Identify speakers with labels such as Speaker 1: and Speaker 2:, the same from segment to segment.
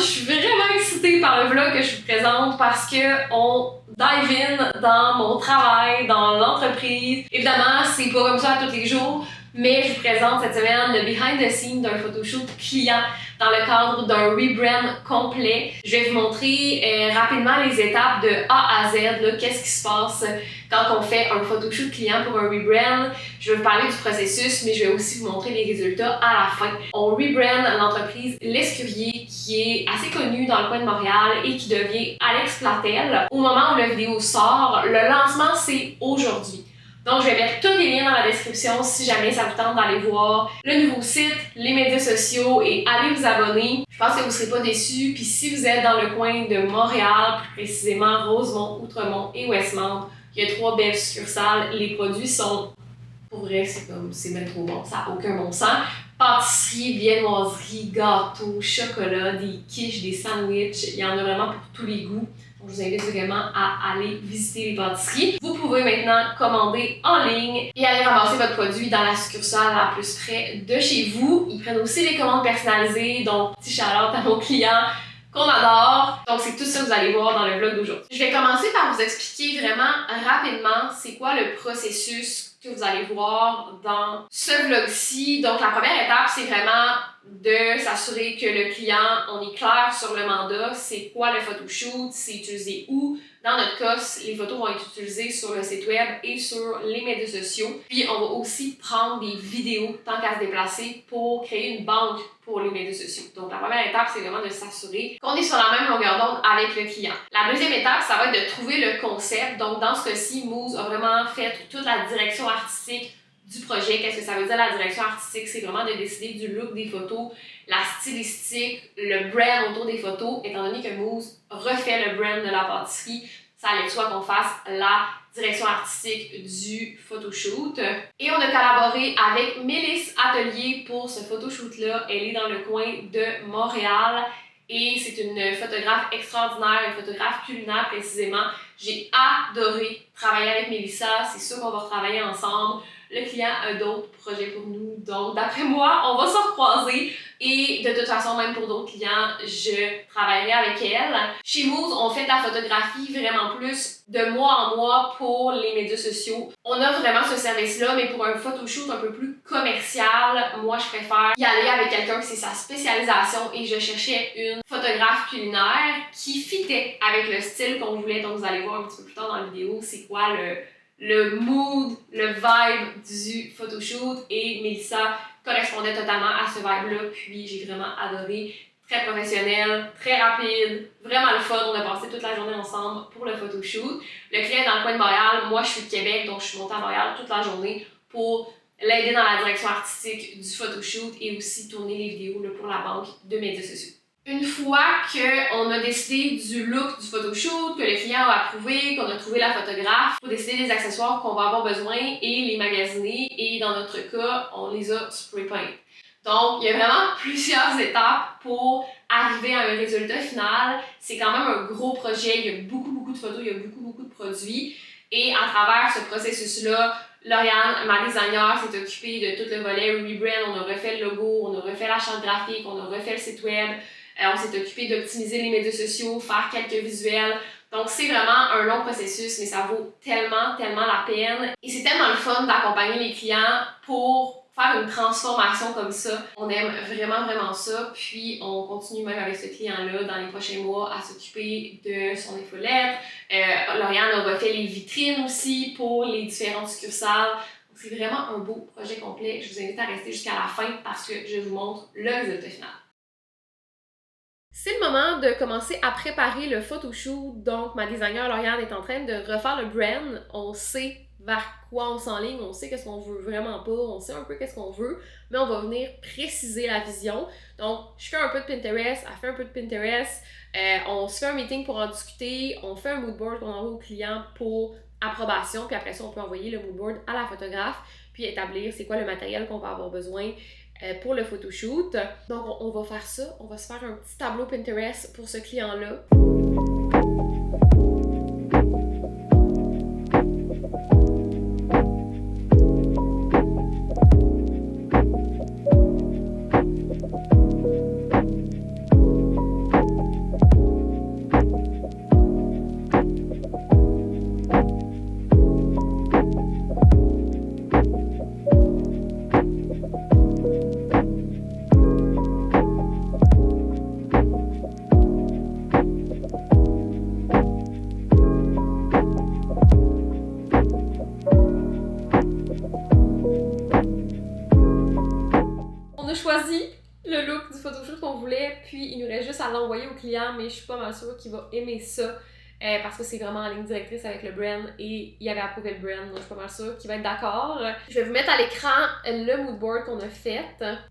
Speaker 1: suis vraiment excitée par le vlog que je vous présente parce que on dive in dans mon travail, dans l'entreprise. Évidemment, c'est pas comme ça tous les jours, mais je vous présente cette semaine le behind the scenes d'un photoshoot client dans le cadre d'un rebrand complet. Je vais vous montrer rapidement les étapes de A à Z, qu'est-ce qui se passe quand on fait un photoshoot client pour un rebrand. Je vais vous parler du processus, mais je vais aussi vous montrer les résultats à la fin. On rebrand l'entreprise L'Escurier, qui est assez connue dans le coin de Montréal et qui devient Alex Platel. Au moment où la vidéo sort, le lancement c'est aujourd'hui. Donc, je vais mettre tous les liens dans la description si jamais ça vous tente d'aller voir le nouveau site, les médias sociaux et allez vous abonner. Je pense que vous ne serez pas déçus. Puis si vous êtes dans le coin de Montréal, plus précisément Rosemont, Outremont et Westmount, il y a 3 belles succursales. Les produits sont, pour vrai, c'est bien trop bon. Ça n'a aucun bon sens. Pâtisserie, viennoiserie, gâteaux, chocolat, des quiches, des sandwichs. Il y en a vraiment pour tous les goûts. Donc, je vous invite vraiment à aller visiter les pâtisseries. Vous pouvez maintenant commander en ligne et aller ramasser votre produit dans la succursale la plus près de chez vous. Ils prennent aussi les commandes personnalisées, donc petit shout-out à nos clients qu'on adore. Donc, c'est tout ça que vous allez voir dans le vlog d'aujourd'hui. Je vais commencer par vous expliquer vraiment rapidement c'est quoi le processus que vous allez voir dans ce vlog-ci. Donc, la première étape, c'est vraiment de s'assurer que le client, on est clair sur le mandat, c'est quoi le photoshoot, c'est utilisé où. Dans notre cas, les photos vont être utilisées sur le site web et sur les médias sociaux. Puis, on va aussi prendre des vidéos tant qu'à se déplacer pour créer une banque pour les médias sociaux. Donc, la première étape, c'est vraiment de s'assurer qu'on est sur la même longueur d'onde avec le client. La deuxième étape, ça va être de trouver le concept. Donc, dans ce cas-ci, Mousse a vraiment fait toute la direction artistique du projet. Qu'est-ce que ça veut dire la direction artistique? C'est vraiment de décider du look des photos, la stylistique, le brand autour des photos. Étant donné que Mousse refait le brand de la pâtisserie, ça allait de soi qu'on fasse la direction artistique du photoshoot. Et on a collaboré avec Mélisse Atelier pour ce photoshoot-là. Elle est dans le coin de Montréal et c'est une photographe extraordinaire, une photographe culinaire précisément. J'ai adoré travailler avec Mélissa, c'est sûr qu'on va retravailler ensemble. Le client a d'autres projets pour nous, donc d'après moi, on va se recroiser et de toute façon, même pour d'autres clients, je travaillerai avec elle. Chez Mousse, on fait de la photographie vraiment plus de mois en mois pour les médias sociaux. On a vraiment ce service-là, mais pour un photoshoot un peu plus commercial, moi je préfère y aller avec quelqu'un qui c'est sa spécialisation et je cherchais une photographe culinaire qui fitait avec le style qu'on voulait. Donc vous allez voir un petit peu plus tard dans la vidéo, c'est quoi le mood, le vibe du photoshoot et Mélissa correspondait totalement à ce vibe-là, puis j'ai vraiment adoré. Très professionnel, très rapide, vraiment le fun. On a passé toute la journée ensemble pour le photoshoot. Le client est dans le coin de Montréal, moi je suis de Québec, donc je suis montée à Montréal toute la journée pour l'aider dans la direction artistique du photoshoot et aussi tourner les vidéos pour la banque de médias sociaux. Une fois qu'on a décidé du look du photoshoot, que le client a approuvé, qu'on a trouvé la photographe, il faut décider des accessoires qu'on va avoir besoin et les magasiner. Et dans notre cas, on les a spray paint. Donc, il y a vraiment plusieurs étapes pour arriver à un résultat final. C'est quand même un gros projet. Il y a beaucoup de photos, il y a beaucoup de produits. Et à travers ce processus-là, Lauriane, ma designer, s'est occupée de tout le volet rebrand. On a refait le logo, on a refait la charte graphique, on a refait le site web. On s'est occupé d'optimiser les médias sociaux, faire quelques visuels. Donc, c'est vraiment un long processus, mais ça vaut tellement la peine. Et c'est tellement le fun d'accompagner les clients pour faire une transformation comme ça. On aime vraiment ça. Puis, on continue même avec ce client-là dans les prochains mois à s'occuper de son infolette. Lauriane a refait les vitrines aussi pour les différentes succursales. Donc, c'est vraiment un beau projet complet. Je vous invite à rester jusqu'à la fin parce que je vous montre le résultat final. C'est le moment de commencer à préparer le photoshoot. Donc, ma designer Lauriane est en train de refaire le brand. On sait vers quoi on s'enligne, on sait qu'est-ce qu'on veut vraiment pas, on sait un peu qu'est-ce qu'on veut, mais on va venir préciser la vision. Donc, je fais un peu de Pinterest, elle fait un peu de Pinterest, on se fait un meeting pour en discuter, on fait un moodboard qu'on envoie au client pour approbation, puis après ça, on peut envoyer le moodboard à la photographe, puis établir c'est quoi le matériel qu'on va avoir besoin pour le photoshoot. Donc, on va faire ça, on va se faire un petit tableau Pinterest pour ce client-là. puis il nous reste juste à l'envoyer au client, mais je suis pas mal sûre qu'il va aimer ça. Parce que c'est vraiment en ligne directrice avec le brand et il avait approuvé le brand, donc je suis pas mal sûre qu'il va être d'accord. Je vais vous mettre à l'écran le mood board qu'on a fait.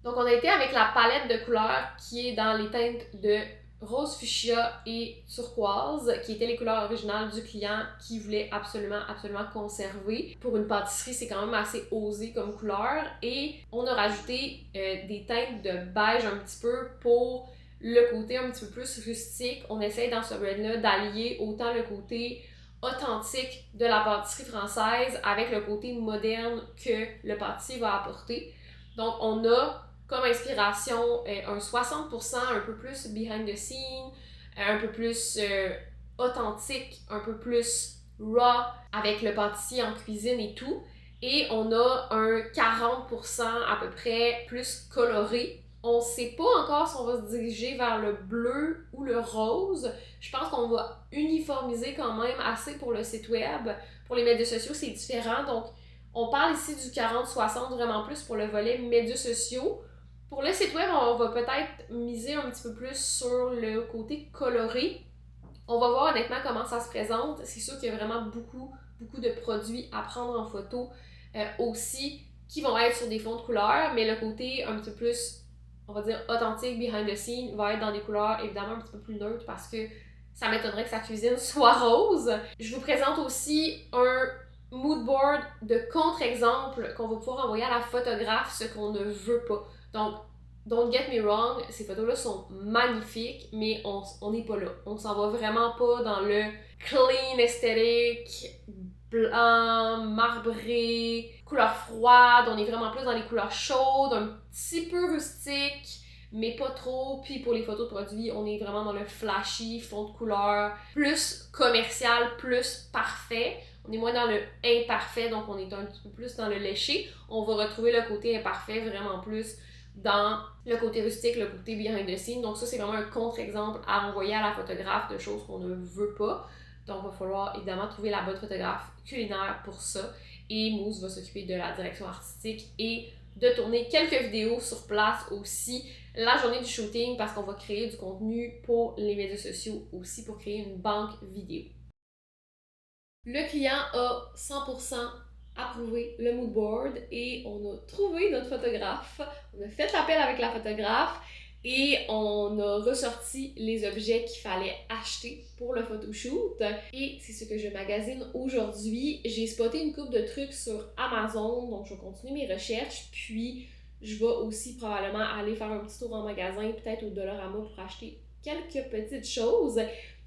Speaker 1: Donc on a été avec la palette de couleurs qui est dans les teintes de rose fuchsia et turquoise, qui étaient les couleurs originales du client qui voulait absolument conserver. Pour une pâtisserie, c'est quand même assez osé comme couleur. Et on a rajouté des teintes de beige un petit peu pour le côté un petit peu plus rustique. On essaye dans ce brand-là d'allier autant le côté authentique de la pâtisserie française avec le côté moderne que le pâtissier va apporter. Donc on a comme inspiration un 60% un peu plus behind the scene, un peu plus authentique, un peu plus raw avec le pâtissier en cuisine et tout. Et on a un 40% à peu près plus coloré. On ne sait pas encore si on va se diriger vers le bleu ou le rose. Je pense qu'on va uniformiser quand même assez pour le site web. Pour les médias sociaux, c'est différent. Donc, on parle ici du 40-60 vraiment plus pour le volet médias sociaux. Pour le site web, on va peut-être miser un petit peu plus sur le côté coloré. On va voir honnêtement comment ça se présente. C'est sûr qu'il y a vraiment beaucoup de produits à prendre en photo aussi qui vont être sur des fonds de couleurs, mais le côté un petit peu plus, on va dire, authentique, behind the scene, va être dans des couleurs évidemment un petit peu plus neutres parce que ça m'étonnerait que sa cuisine soit rose. Je vous présente aussi un mood board de contre-exemple qu'on va pouvoir envoyer à la photographe, ce qu'on ne veut pas. Donc, don't get me wrong, ces photos-là sont magnifiques, mais on n'est pas là. On s'en va vraiment pas dans le clean esthétique, blanc, marbré, couleur froide. On est vraiment plus dans les couleurs chaudes, un petit peu rustique, mais pas trop. Puis pour les photos de produits, on est vraiment dans le flashy, fond de couleur, plus commercial, plus parfait. On est moins dans le imparfait, donc on est un petit peu plus dans le léché. On va retrouver le côté imparfait vraiment plus dans le côté rustique, le côté behind the scene. Donc ça, c'est vraiment un contre-exemple à envoyer à la photographe de choses qu'on ne veut pas. Donc il va falloir évidemment trouver la bonne photographe culinaire pour ça. Et Mousse va s'occuper de la direction artistique et de tourner quelques vidéos sur place aussi la journée du shooting parce qu'on va créer du contenu pour les médias sociaux aussi pour créer une banque vidéo. Le client a 100% approuvé le mood board et on a trouvé notre photographe. On a fait l'appel avec la photographe et on a ressorti les objets qu'il fallait acheter pour le photoshoot. Et c'est ce que je magasine aujourd'hui. J'ai spoté une couple de trucs sur Amazon, donc je vais continuer mes recherches. Puis je vais aussi probablement aller faire un petit tour en magasin, peut-être au Dollarama pour acheter quelques petites choses.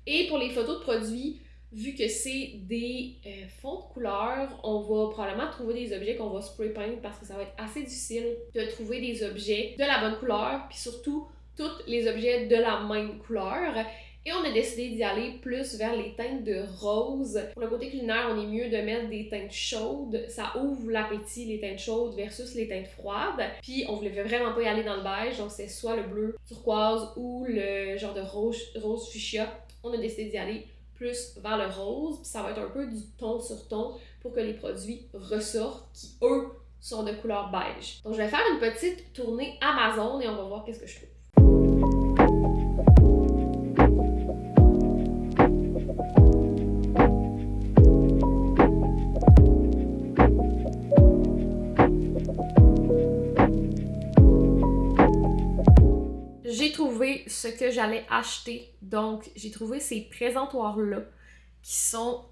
Speaker 1: Et pour les photos de produits, vu que c'est des fonds de couleurs, on va probablement trouver des objets qu'on va spray paint parce que ça va être assez difficile de trouver des objets de la bonne couleur, puis surtout tous les objets de la même couleur. Et on a décidé d'y aller plus vers les teintes de rose. Pour le côté culinaire, on est mieux de mettre des teintes chaudes. Ça ouvre l'appétit, les teintes chaudes versus les teintes froides. Puis on voulait vraiment pas y aller dans le beige, donc c'est soit le bleu turquoise ou le genre de rose fuchsia. On a décidé d'y aller plus vers le rose, puis ça va être un peu du ton sur ton pour que les produits ressortent, qui eux sont de couleur beige. Donc je vais faire une petite tournée Amazon et on va voir qu'est-ce que je trouve. J'ai trouvé ce que j'allais acheter. Donc, j'ai trouvé ces présentoirs-là qui sont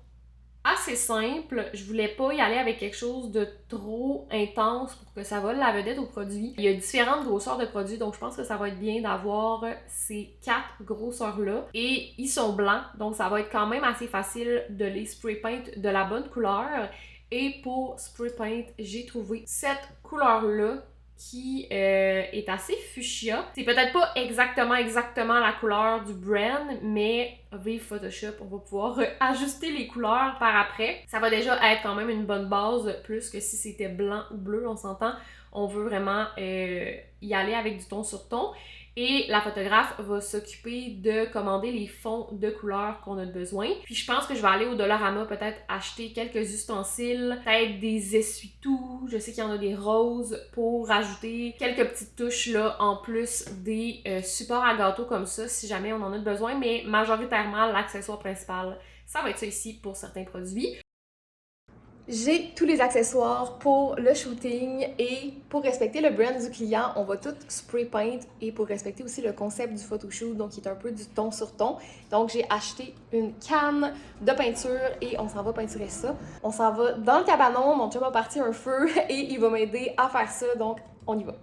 Speaker 1: assez simples. Je voulais pas y aller avec quelque chose de trop intense pour que ça vole la vedette au produit. Il y a différentes grosseurs de produits, donc je pense que ça va être bien d'avoir ces 4 grosseurs-là. Et ils sont blancs, donc ça va être quand même assez facile de les spray paint de la bonne couleur. Et pour spray paint, j'ai trouvé cette couleur-là qui est assez fuchsia. C'est peut-être pas exactement la couleur du brand, mais vive Photoshop, on va pouvoir ajuster les couleurs par après. Ça va déjà être quand même une bonne base, plus que si c'était blanc ou bleu, on s'entend. On veut vraiment y aller avec du ton sur ton. Et la photographe va s'occuper de commander les fonds de couleurs qu'on a besoin. Puis je pense que je vais aller au Dollarama peut-être acheter quelques ustensiles, peut-être des essuie-tout, je sais qu'il y en a des roses pour rajouter quelques petites touches là en plus des supports à gâteau comme ça si jamais on en a besoin, mais majoritairement l'accessoire principal, ça va être ça ici pour certains produits. J'ai tous les accessoires pour le shooting et pour respecter le brand du client, on va tout spray paint et pour respecter aussi le concept du photoshoot, donc qui est un peu du ton sur ton. Donc j'ai acheté une canne de peinture et on s'en va peinturer ça. On s'en va dans le cabanon, mon chum a parti un feu et il va m'aider à faire ça, donc on y va.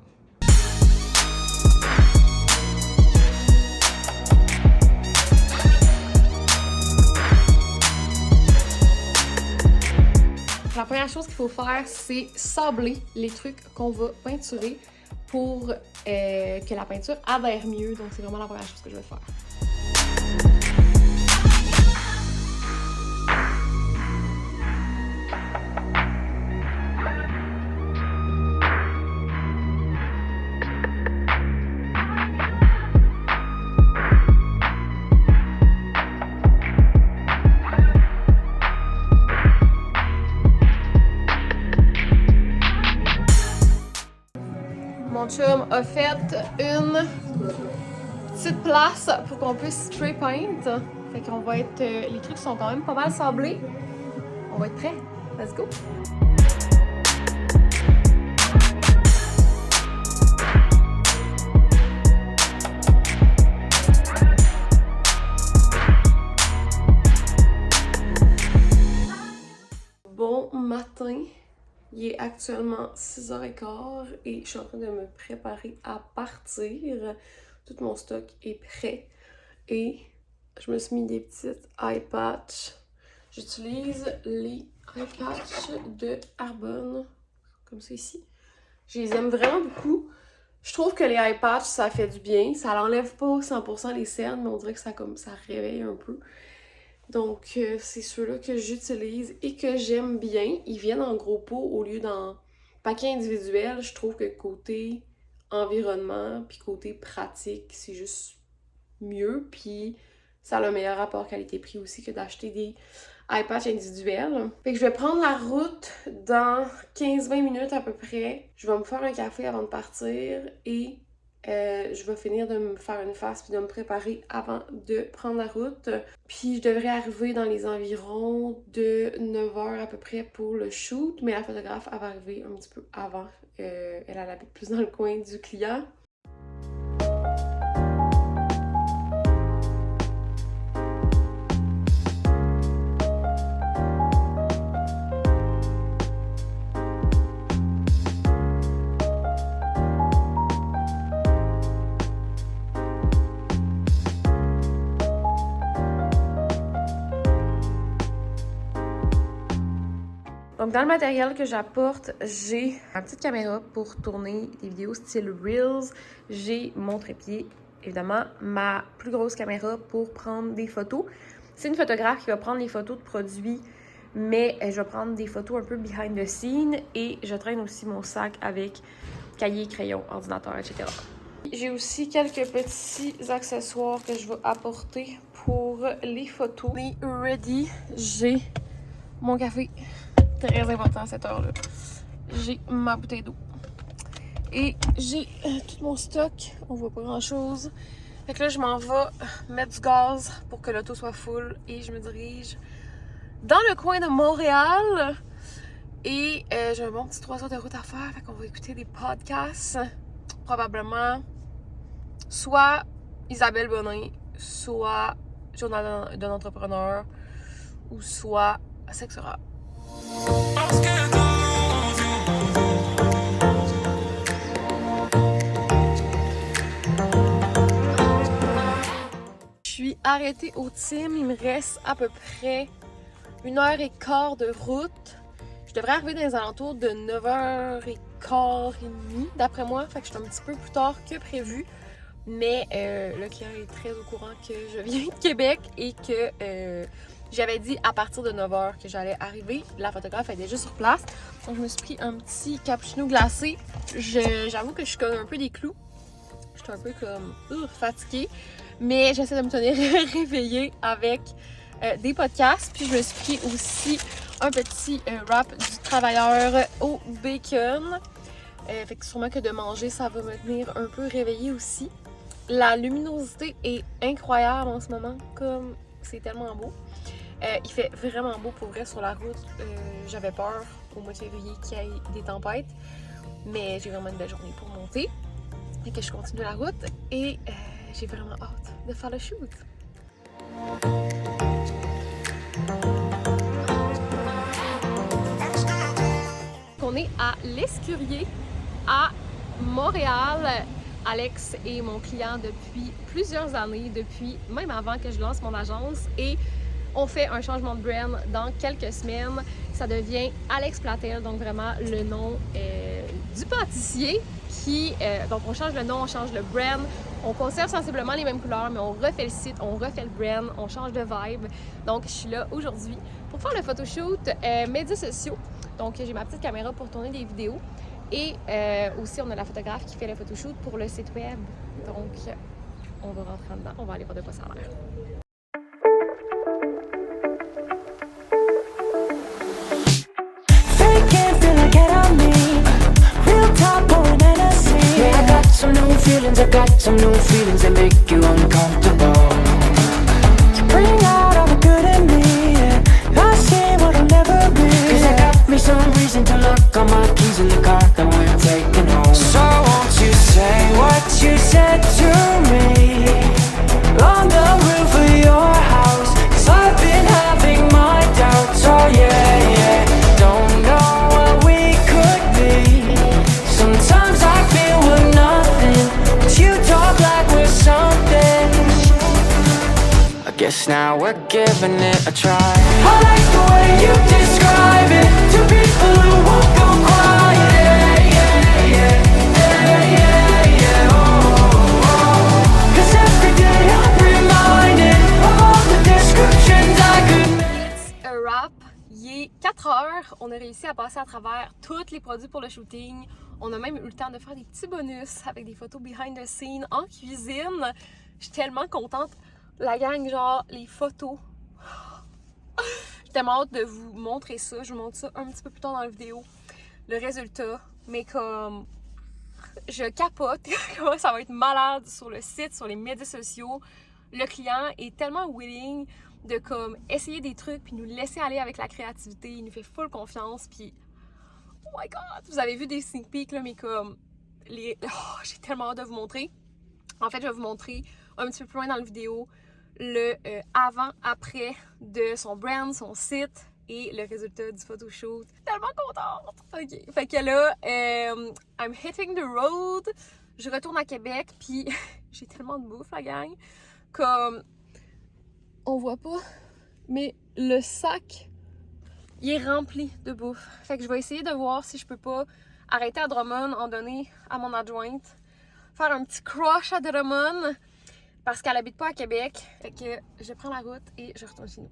Speaker 1: La première chose qu'il faut faire, c'est sabler les trucs qu'on va peinturer pour que la peinture adhère mieux. Donc, c'est vraiment la première chose que je vais faire. Mon chum a fait une petite place pour qu'on puisse spray paint. Fait qu'on va être... les trucs sont quand même pas mal sablés. On va être prêts. Let's go! Bon matin! Il est actuellement 6h15 et je suis en train de me préparer à partir. Tout mon stock est prêt et je me suis mis des petites eye patch. J'utilise les eye patch de Arbonne, comme ça ici. Je les aime vraiment beaucoup. Je trouve que les eye patch, ça fait du bien. Ça n'enlève pas 100% les cernes, mais on dirait que ça réveille un peu. Donc, c'est ceux-là que j'utilise et que j'aime bien. Ils viennent en gros pot au lieu d'en paquet individuel. Je trouve que côté environnement puis côté pratique, c'est juste mieux. Puis, ça a le meilleur rapport qualité-prix aussi que d'acheter des eye patch individuels. Fait que je vais prendre la route dans 15-20 minutes à peu près. Je vais me faire un café avant de partir et... je vais finir de me faire une face puis de me préparer avant de prendre la route. Puis je devrais arriver dans les environs de 9h à peu près pour le shoot, mais la photographe elle va arriver un petit peu avant. Elle habite plus dans le coin du client. Donc dans le matériel que j'apporte, j'ai ma petite caméra pour tourner des vidéos style Reels. J'ai mon trépied, évidemment, ma plus grosse caméra pour prendre des photos. C'est une photographe qui va prendre les photos de produits, mais je vais prendre des photos un peu behind the scene et je traîne aussi mon sac avec cahier, crayon, ordinateur, etc. J'ai aussi quelques petits accessoires que je vais apporter pour les photos. Les ready, j'ai mon café. Très important à cette heure-là. J'ai ma bouteille d'eau. Et j'ai tout mon stock. On voit pas grand-chose. Fait que là, je m'en vais mettre du gaz pour que l'auto soit full. Et je me dirige dans le coin de Montréal. Et j'ai un bon petit 3 heures de route à faire. Fait qu'on va écouter des podcasts. Probablement soit Isabelle Bonin, soit Journal d'un entrepreneur, ou soit Sexora. Je suis arrêtée au Tim, il me reste à peu près 1h15 de route. Je devrais arriver dans les alentours de 9h15 d'après moi, fait que je suis un petit peu plus tard que prévu. Mais le client est très au courant que je viens de Québec et que j'avais dit à partir de 9h que j'allais arriver. La photographe est déjà sur place. Donc je me suis pris un petit cappuccino glacé. J'avoue que je suis comme un peu des clous. Je
Speaker 2: suis un peu comme fatiguée. Mais j'essaie de me tenir réveillée avec des podcasts. Puis je me suis pris aussi un petit wrap du travailleur au bacon. Fait que sûrement que de manger, ça va me tenir un peu réveillée aussi. La luminosité est incroyable en ce moment, comme c'est tellement beau. Il fait vraiment beau pour vrai sur la route. J'avais peur au mois de février qu'il y ait des tempêtes, mais j'ai vraiment une belle journée pour monter. Et que je continue la route et j'ai vraiment hâte de faire le shoot. On est à l'Escurier à Montréal. Alex est mon client depuis plusieurs années, depuis même avant que je lance mon agence, et on fait un changement de brand dans quelques semaines. Ça devient Alex Platel, donc vraiment le nom du pâtissier. Donc on change le nom, on change le brand, on conserve sensiblement les mêmes couleurs, mais on refait le site, on refait le brand, on change de vibe. Donc je suis là aujourd'hui pour faire le photoshoot médias sociaux. Donc j'ai ma petite caméra pour tourner des vidéos. Et aussi, on a la photographe qui fait le photoshoot pour le site web. Donc, on va rentrer dedans. On va aller voir de quoi ça a l'air.
Speaker 3: I got some new feelings that make you uncomfortable. You bring out all the good in me, yeah. I see what I'll never be. Cause I got me some reason to look on my keys in the car that we're taking home. So won't you say what you said to me on the roof of your house? Cause I've been having my doubts, oh yeah, yeah. Don't know what we could be. Sometimes I feel we're nothing, but you talk like we're something. I guess now we're giving it a try. I like the way you describe it to people who won't go quiet. Yeah, yeah, yeah, yeah, yeah, oh, oh. Cause every day I'm reminded of all the descriptions I could make.
Speaker 2: It's a wrap. Il est 4 heures. On a réussi à passer à travers tous les produits pour le shooting. On a même eu le temps de faire des petits bonus avec des photos behind the scene en cuisine. Je suis tellement contente. La gang, genre, les photos. J'ai tellement hâte de vous montrer ça. Je vous montre ça un petit peu plus tard dans la vidéo. Le résultat. Mais comme... Je capote. Comment ça va être malade sur le site, sur les médias sociaux. Le client est tellement willing de comme essayer des trucs puis nous laisser aller avec la créativité. Il nous fait full confiance. Puis... Oh my god! Vous avez vu des sneak peeks là, mais comme... j'ai tellement hâte de vous montrer. En fait, je vais vous montrer un petit peu plus loin dans la vidéo le avant-après de son brand, son site et le résultat du photoshoot. Tellement contente! Ok. Fait que là, I'm hitting the road. Je retourne à Québec, puis j'ai tellement de bouffe, la gang. Comme, on voit pas, mais le sac, il est rempli de bouffe. Fait que je vais essayer de voir si je peux pas arrêter à Drummond, en donner à mon adjointe, faire un petit crush à Drummond, parce qu'elle habite pas à Québec. Fait que je prends la route et je retourne chez nous.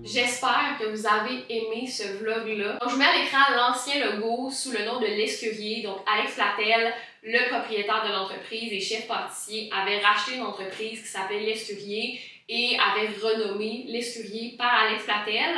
Speaker 1: J'espère que vous avez aimé ce vlog-là. Donc, je mets à l'écran l'ancien logo sous le nom de l'Escurier. Donc, Alex Platel, le propriétaire de l'entreprise et chef pâtissier, avait racheté une entreprise qui s'appelait l'Escurier et avait renommé l'Escurier par Alex Platel,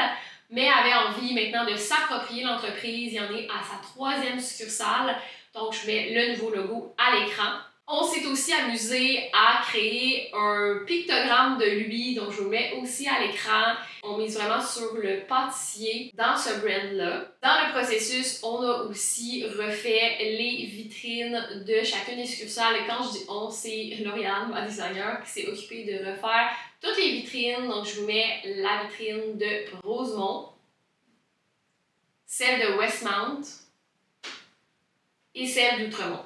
Speaker 1: mais avait envie maintenant de s'approprier l'entreprise. Il y en est à sa 3e succursale. Donc, je mets le nouveau logo à l'écran. On s'est aussi amusé à créer un pictogramme de lui, donc je vous mets aussi à l'écran. On mise vraiment sur le pâtissier dans ce brand-là. Dans le processus, on a aussi refait les vitrines de chacune des succursales. Et quand je dis on, c'est Lauriane, ma designer, qui s'est occupée de refaire toutes les vitrines. Donc je vous mets la vitrine de Rosemont, celle de Westmount et celle d'Outremont.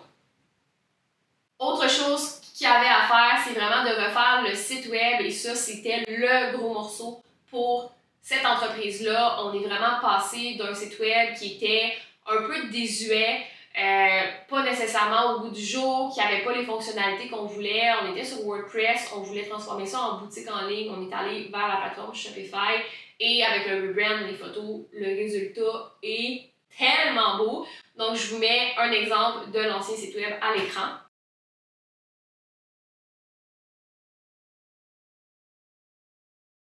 Speaker 1: Autre chose qu'il y avait à faire, c'est vraiment de refaire le site web et ça, c'était le gros morceau pour cette entreprise-là. On est vraiment passé d'un site web qui était un peu désuet, pas nécessairement au goût du jour, qui n'avait pas les fonctionnalités qu'on voulait. On était sur WordPress, on voulait transformer ça en boutique en ligne, on est allé vers la plateforme Shopify et avec le rebrand, les photos, le résultat est tellement beau. Donc je vous mets un exemple de l'ancien site web à l'écran.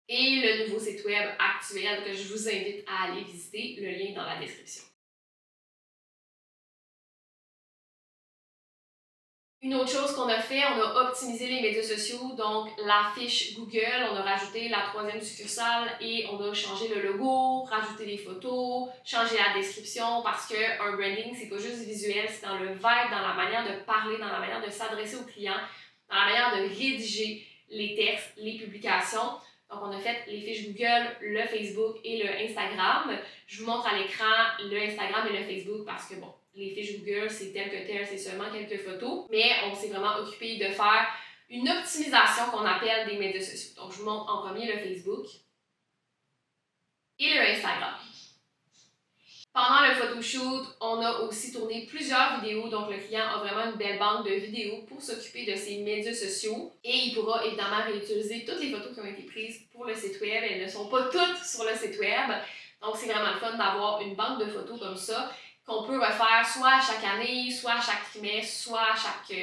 Speaker 1: Et le nouveau site web actuel que je vous invite à aller visiter, le lien dans la description. Une autre chose qu'on a fait, on a optimisé les médias sociaux, donc la fiche Google, on a rajouté la 3e succursale et on a changé le logo, rajouté des photos, changé la description parce qu'un branding, c'est pas juste visuel, c'est dans le vibe, dans la manière de parler, dans la manière de s'adresser aux clients, dans la manière de rédiger les textes, les publications. Donc, on a fait les fiches Google, le Facebook et le Instagram. Je vous montre à l'écran le Instagram et le Facebook parce que, bon, les fiches Google, c'est tel que tel, c'est seulement quelques photos. Mais on s'est vraiment occupé de faire une optimisation qu'on appelle des médias sociaux. Donc, je vous montre en premier le Facebook et le Instagram. Pendant le photoshoot, on a aussi tourné plusieurs vidéos, donc le client a vraiment une belle banque de vidéos pour s'occuper de ses médias sociaux et il pourra évidemment réutiliser toutes les photos qui ont été prises pour le site web. Elles ne sont pas toutes sur le site web, donc c'est vraiment le fun d'avoir une banque de photos comme ça qu'on peut refaire soit à chaque année, soit à chaque trimestre, soit à chaque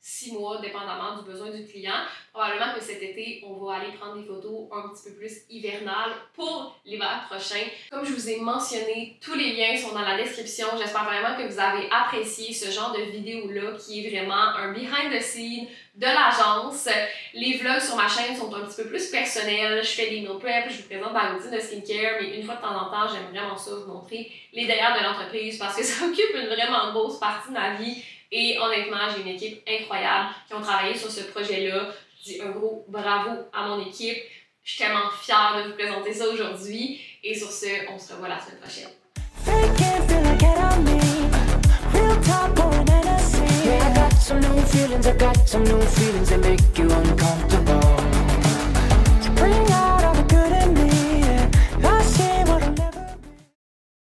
Speaker 1: 6 mois, dépendamment du besoin du client. Probablement que cet été, on va aller prendre des photos un petit peu plus hivernales pour l'hiver prochain. Comme je vous ai mentionné, tous les liens sont dans la description. J'espère vraiment que vous avez apprécié ce genre de vidéo-là qui est vraiment un behind the scenes de l'agence. Les vlogs sur ma chaîne sont un petit peu plus personnels. Je fais des meal prep, je vous présente ma routine de skincare, mais une fois de temps en temps, j'aime vraiment ça vous montrer les derrière de l'entreprise parce que ça occupe une vraiment grosse partie de ma vie. Et honnêtement, j'ai une équipe incroyable qui ont travaillé sur ce projet-là. Je dis un gros bravo à mon équipe. Je suis tellement fière de vous présenter ça aujourd'hui. Et sur ce, on se revoit la semaine prochaine.
Speaker 3: I got some new feelings that make you uncomfortable.